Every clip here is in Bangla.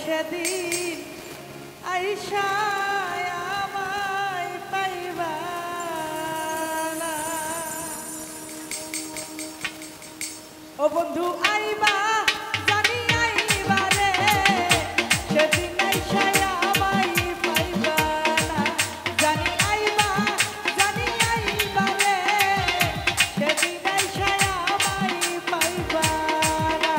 সেদিন আইসা আমায় পাইবা না। ও বন্ধু আইবা জানি আইবা রে, সেদিন আইসা আমায় পাইবা না। জানি আইবা জানি আইবা রে, সেদিন আইসা আমায় পাইবা না।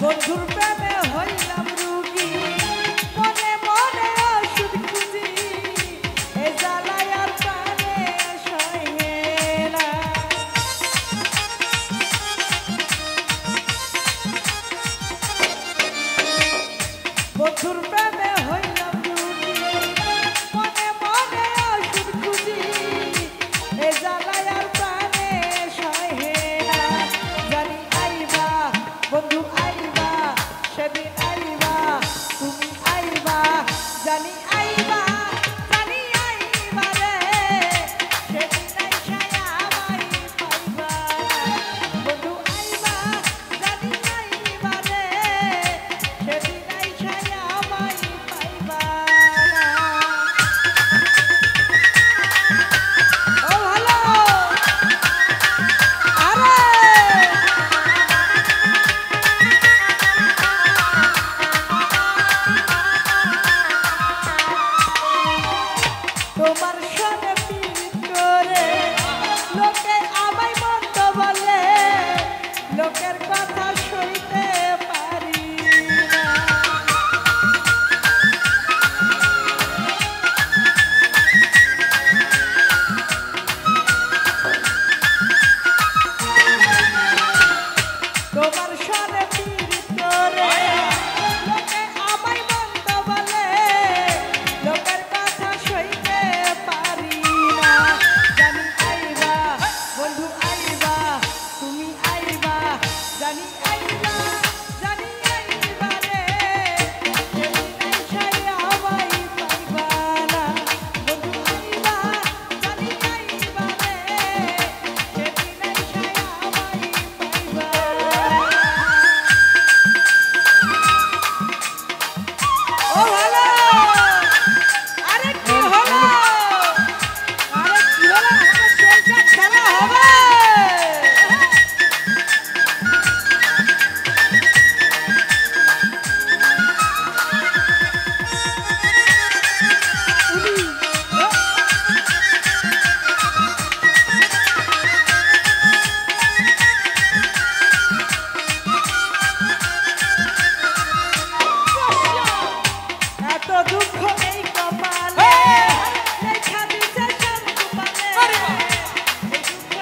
বন্ধুর প্রেমে হইলাম রুগী, মনে মনে ওষুধ খুঁজি, এ জ্বালায় আর প্রাণে সহে না। বন্ধুর প্রেমে হইলাম রুগী, মনে মনে ওষুধ খুঁজি, এ জ্বালায় আর প্রাণে সহে না। জানি আইবা বন্ধু আইবা, সেদিন আইবা তুমি আইবা। জানি আইবা জানি আইবা রে, সেদিন আইসা আমায় পাইবা না। বন্ধু আইবা জানি আইবা রে, সেদিন আইসা আমায় পাইবা না। ও ভালো আরে তোমার সনে পীড়িত করে লোকে আমায় মন্দ বলে, লোকের কথা সইতে পারি না। তোমার সনে পীড়িত করে লোকে আমায় মন্দ বলে, লোকের কথা সইতে পারি না। জানি আইবা বন্ধু আইবা তুমি আইবা। জানি আইবা জানি আইবা রে, সেদিন আইসা আমায় পাইবা না। বন্ধু আইবা জানি আইবা রে, সেদিন আইসা আমায় পাইবা না। ও ভালো আরে কি হলো, আরে কি হলো, আমাদের চলছে খেলা হবে। এত দুঃখ এই কপালে, লেখা দিছে সব কপালে, এই দুঃখ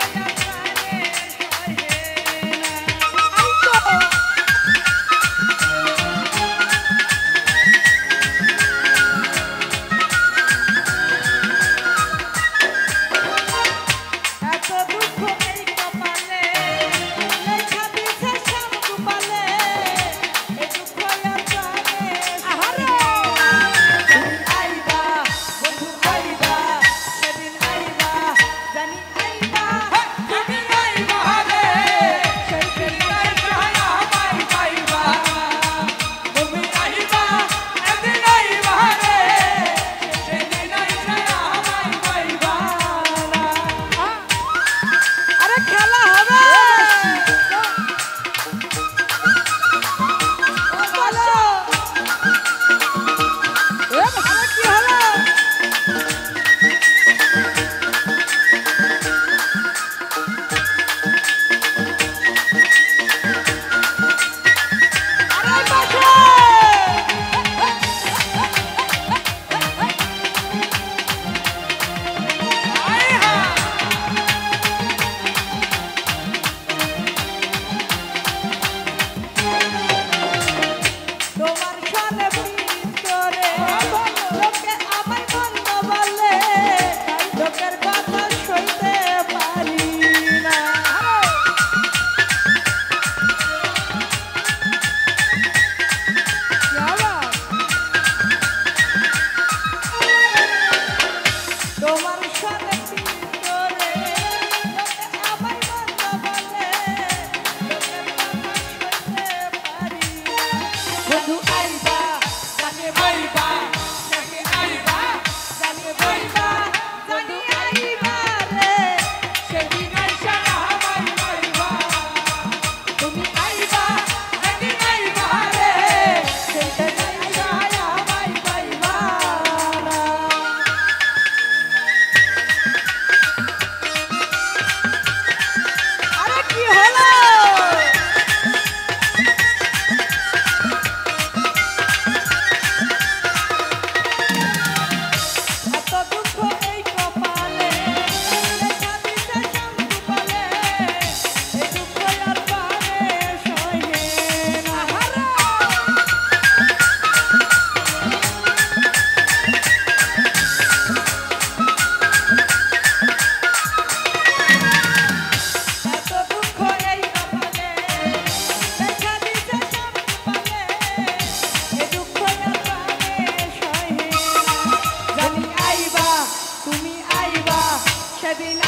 সেদিন